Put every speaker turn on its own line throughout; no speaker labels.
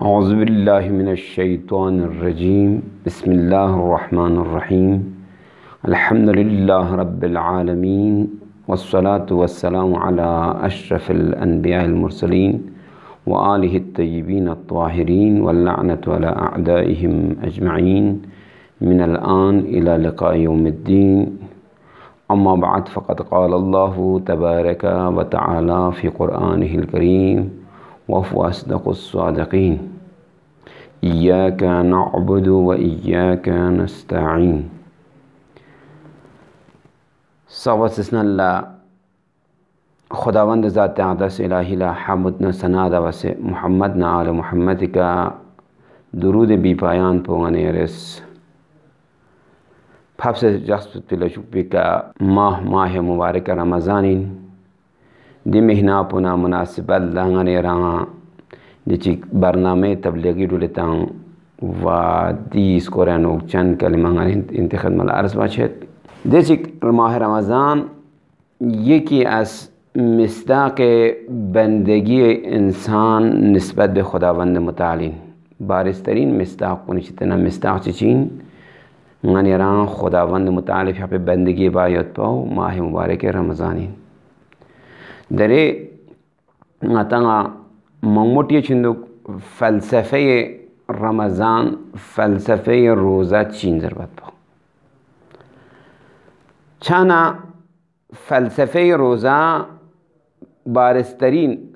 أعوذ بالله من الشيطان الرجيم بسم الله الرحمن الرحيم الحمد لله رب العالمين والصلاة والسلام على أشرف الأنبياء المرسلين وآله الطيبين الطاهرين واللعنة على أعدائهم أجمعين من الآن إلى لقاء يوم الدين. أما بعد فقد قال الله تبارك وتعالى في قرآنه الكريم وهو أصدق الصادقين إياك نعبد وإياك نستعين. سواسسنا الله خداوند ذات اقدس الهی لا حمد نه ثنا ده واسه محمد نه آل محمد کا درود بی پایان پوغنی رس پاپس جست تلاشوک بکا ماه مبارک رمضانین دی مهنا پونا مناسبت لنگنی ران دی چی برنامه تبلیغی دولتان و دی اسکورانو چند کلمه انتخاب مال عرض باشد. دی چی ماه رمضان یکی از مصداق بندگی انسان نسبت به خداوند متعال بارسترین مصداق کنیشتنا مصداق چین غنیران خداوند متعال فی حب بندگی بایت پاو ماه مبارک رمضانی دره نتانا مموتی چندو فلسفه رمضان فلسفه روزه چین ضربت پاو چانا فلسفه روزه بارسترین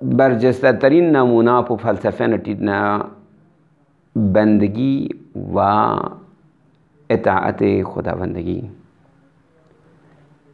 برجسته ترین نمونه په فلسفه نتیدنا بندگی و اطاعت خداوندگی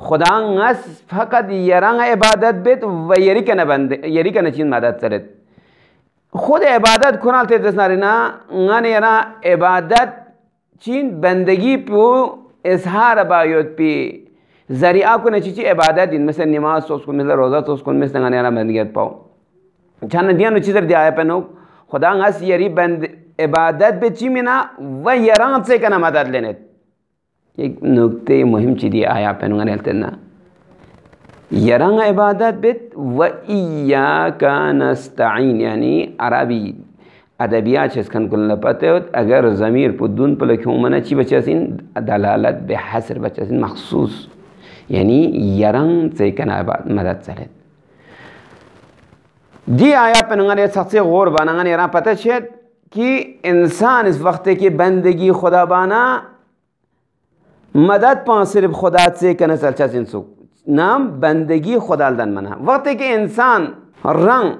خدا نس فقط یران عبادت بیت و یری کنه چین مدد سرت خود عبادت کنال تیدس نارینا غن یرا عبادت چین بندگی پو اظهار بایوت پی ذریعہ کو نچی عبادت دین مثل نماز تو اس کو مثل روزہ تو اس کو مثل غن یرا بندگیت پاو چان دیانو چیزر دیا پنو خدا نس یری بند عبادت بے چی منا و یران سے کنا مدد لینت ایک نکتے مهم چیزی آیا پنو غن یلتنا یران عبادت بیت و ایاک نستعین یعنی عربی ادبیات چیز کن کلنا پتے ہوت اگر ضمیر پو دون پو لکھوں منا چی بچہ سین دلالت بحصر بچہ سین مخصوص یعنی یران سے کنا مدد سرت دی آیا پہ نگانے سخت غور بانا نگانے یران پتہ چید کہ انسان اس وقت کی بندگی خدا بانا مدد پان صرف خدا سے کنا سلچہ سین سو نام بندگی خدا دن منا وقت کہ انسان رنگ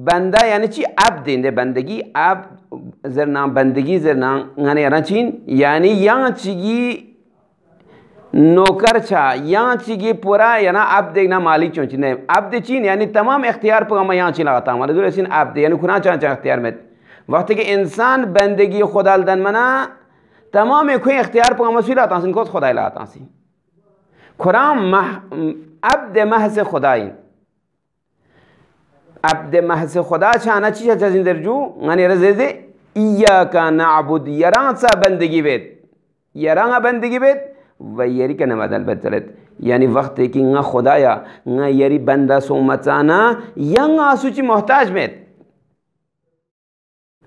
بندہ یعنی چی عبد دے بندگی عبد زرنام بندگی زرنام یعنی یران چین یعنی یہاں چیگی نوکر چھا یہاں چیگی پورا یعنی عبد دیکھنا مالک چون چین عبد چین یعنی تمام اختیار پر ہم یہاں چین لگاتا ہوں مالا دور اسین عبد یعنی کنا چاہاں اختیار میں وقت کہ انسان بندگی خدا دن منا تمام کوئی اختیار پر ہم سوی لاتا ہوں کس خدا لاتا ہوں قرآن عبد محض خدائی عبد محض خدا چانا چیزا چیزیں در جو غنی رزیزے ایاکا نعبد یران سا بندگی بیت یران بندگی بیت و یری کا نمدل بترت یعنی وقت کی نہ خدایا نہ یری بندہ سو مچانا یا نہ سوچی محتاج بیت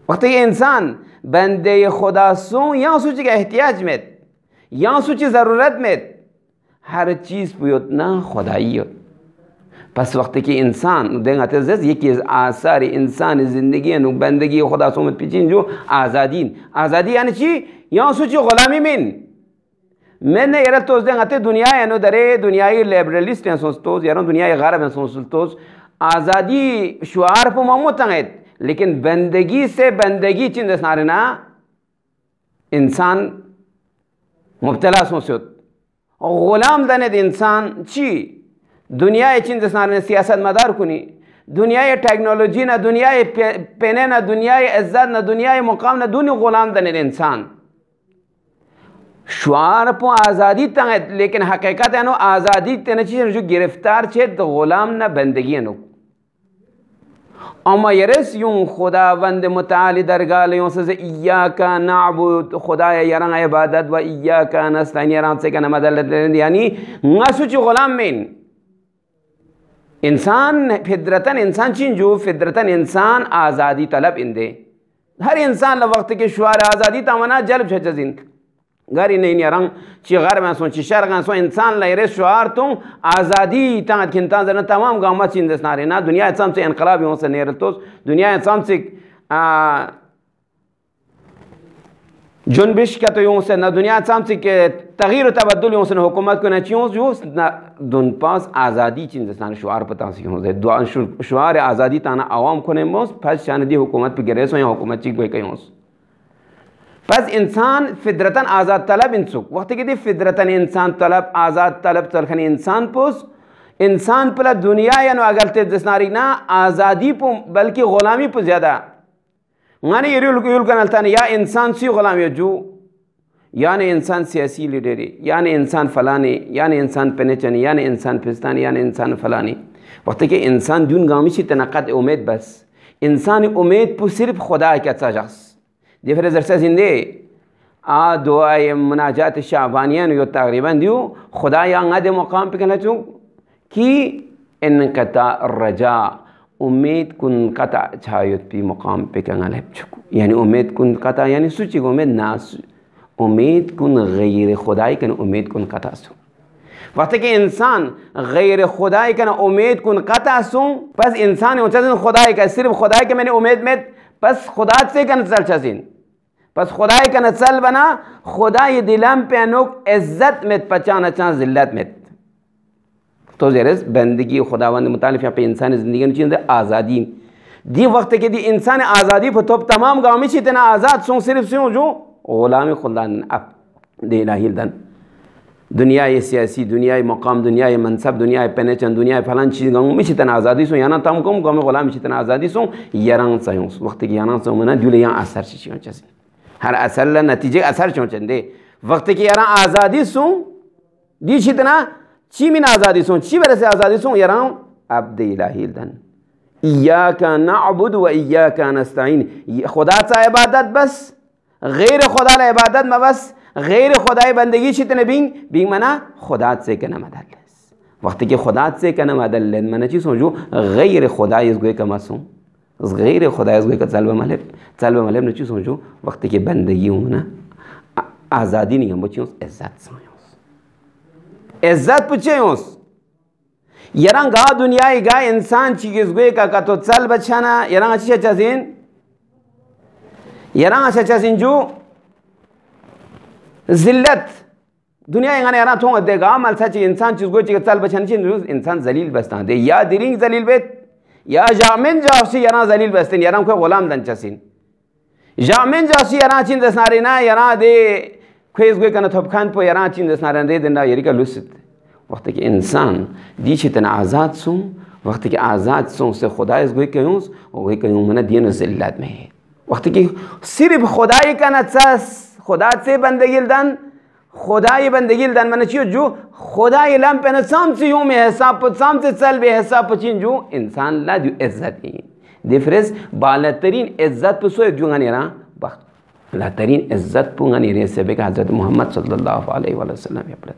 وقت کی انسان بندے خدا سو یا سوچی کا احتیاج بیت یا سوچی ضرورت بیت ہر چیز پیوت نہ خداییت پس وقت کی انسان دیکھا تزز یکی از آثار انسان زندگی نو بندگی خدا سومت پیچین جو آزادین آزادی یعنی چی یا سوچی غلامی میں نے یرا توز دیکھا تے دنیا یعنی درے دنیای لیبرلیسٹ ہیں سوچتوز یعنی دنیای غرب ہیں سوچتوز آزادی شعار پو ماموتاں ہے لیکن بندگی سے بندگی چین دس نارنا انسان مبتلا سوچت غلام دنید انسان چی دنیای چین دس نارنا سیاست مدار کنی دنیای ٹیکنولوجی نہ دنیای پینے نہ دنیای عزت نہ دنیای مقام نہ دونی غلام دنید انسان شعار پو آزادی تنگت لیکن حقیقت ہے آزادی تنہ چیز جو گرفتار چید غلام نہ بندگی ہے اما یرس یون خداوند متعالی درگاہ لیون سے ایاکا نعبد خدای یران عبادت و ایاکا نستعین یران سے کنا مدد یعنی نسوچی غلام من انسان فدرتن انسان چین جو فدرتن انسان آزادی طلب اندے ہر انسان لوقت کے شعار آزادی تامنا جلب چھچزین گاری نہیں یران چی غرب ہیں سون چی شرق ہیں سون انسان لیرس شعار تون آزادی تانت کنتان زرنا تمام گامت چین دس ناری نا دنیا انسان سے انقلاب یوں سے نیرتوز دنیا انسان سے جنبش کا تو یوں سے نا دنیا انسان سے تغییر و تبدل یوں سے حکومت کو نچیوں جو دن پاس آزادی چین دس ناری شعار پتان سے یوں سے شعار آزادی تانا عوام کو نیموز پس شاندی حکومت پہ گرے سو یا حکومت چی کوئی کہیں پس انسان فدرتاً آزاد طلب انسوک وقت کہ دی فدرتاً انسان طلب آزاد طلب تلخنی انسان پوس انسان پلا دنیا یعنی اگر تدسناری نا آزادی پو بلکہ غلامی پو زیادہ معنی یہ یول کنالتانی یا انسان سی غلامی جو یعنی انسان سیاسی لیڈری یعنی انسان فلانی یعنی انسان پنچنی یعنی انسان پستانی یعنی انسان فلانی وقت کہ انسان دون گامیشی تنقد امید بس انسان امید پو صرف خدا کے اچھا شخص دی پھر ذرسہ زندے دعائے مناجات شعبانیان یو تقریبا دیو خدا یا انگا مقام پہ کہنا چون کی انقطع الرجاء امید کن قطع چھایت پی مقام پہ کہنا لہب چکو یعنی امید کن قطع یعنی سوچی کو امید ناس امید کن غیر خدای کن امید کن قطع سو وقت کہ انسان غیر خدای کن امید کن قطع سو پس انسان خدای کا صرف خدای کے میں نے امید میں پس خدا سے کن چل چزین پس خدای کن چل بنا خدای دلم پہ انوک عزت میں پچانا چاہ ذلت میں تو زیرس بندگی خداوند متعلق یہاں پہ انسان زندگی میں چیز آزادی دی وقت کے دی انسان آزادی پہ تو تمام گاؤں میں چیتنا آزاد سوں صرف سوں جو غلام خلدان اب دی الہی دن دنیای سیاسی، دنیای مقام، دنیای منصب، دنیای پنچن، دنیای فلان چیز گم میشتن آزادی سو یا نه تام کم گم غلام میشتن آزادی سو یاران سایونس وقتی که یاران سو منا دیوله یا اثر چی چون چیز هر اثر ل نتیجه اثر چون چنده وقتی که یاران آزادی سو دی چیتنا چی من آزادی سو چی برسه آزادی سو یاران عبد الهی دن ایاک نعبد و ایاک نستعین خدا سے عبادت بس غیر خدا ل عبادت ما بس غیر خدای بندگی چیتنه بین منا خدا سے کنه مدل وقتی که خدا سے کنه مدل منا چی سوچو غیر خدای از گوی کماسون از غیر خدای از گوی که طلب ملب نه چی سوچو وقتی که بندگی منا آزادی نہیں ہم بچیوں عزت سایوں عزت پچھیوں یران گا دنیای گا انسان چیز گوی کا تو چل بچانا یران اچھا چازین یران اچھا چازین جو ذلت دنیا یعنی یاران تو دے گا مال سچ انسان چیز گوی چیز چل بچانا چیز انسان ذلیل بستان دے یا دیرینگ ذلیل بیت یا جامن جاوسی یران ذلیل بستن یران کوئی غلام دن چسین جامن جاوسی یران چین دسنارینا یران دے کویز گوی کنا تھپکان پو یران چین دسنارن دے دندا یری کا لست وقتی کہ انسان دی چیتن آزاد سوں وقتی کہ آزاد سوں سے خدا اس گوی کیونس وہی کیوں منا دین ذلت میں وقتی کہ صرف خدای کا نچس خدا سے بندگی دن خدای بندگی دن من چیو جو خدای لم پن سام سے یوم حساب سام سے چل بے حساب چین جو انسان لا جو عزت ہے دیفرس بالاترین عزت پسو جو غنیرا بخت بالاترین عزت پو غنیرے سے بے حضرت محمد صلی اللہ علیہ وسلم پر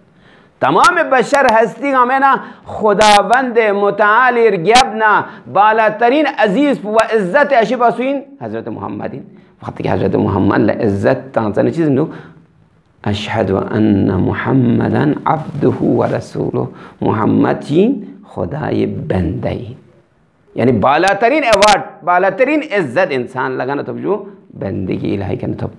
تمام بشر ہستی ہمینا خداوند متعال ارگیبنا بالاترین عزیز و عزت اشی پاسوین حضرت محمدین وقتی کہ حضرت محمد لعزت تانسانی چیز اندو اشہد ان محمدا عبده و رسوله محمد چین خدای بندئی یعنی بالاترین ایوارڈ بالاترین عزت انسان لگانا تب جو بندگی الہی کرنا تب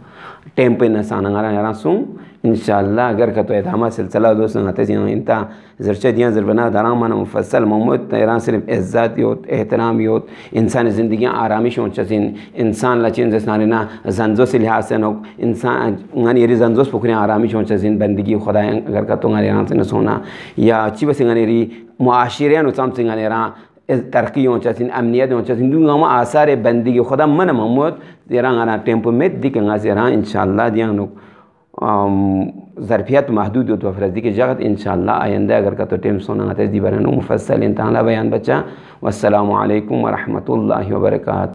ٹیمپو انسان انگارا یاران سوں انشاءاللہ اگر کہ تو ادامہ سلسلہ دوستوں آتے ہیں انتا زرچہ دیاں زربنا داران مانا مفصل محمود ایران صرف عزت یوت احترام یوت انسان زندگیاں آرامی شون چسین انسان لچین زسنارینا زنزو سے لحاظ سے نوک انسان انگانی یری زنزو سے پکرین آرامی شون چسین بندگی خدا اگر کہ تو انگانی ایران سے نسونا یا چی بس انگانی یری معاشرین و سام سے انگانی ایران ترقی ہوں چاہتے ہیں امنیت ہوں چاہتے ہیں دونگا ہم آثار بندگی خدا من محمود دیران آنا ٹیمپو میں دیکھیں گا زیران انشاءاللہ دیاں نوک ظرفیت محدود ہوتا فرضی کے جگت انشاءاللہ آئندہ اگر کا تو ٹیم سونا گا تجدی برانو مفصل انتہالا بیان بچا والسلام علیکم ورحمۃ اللہ وبرکاتہ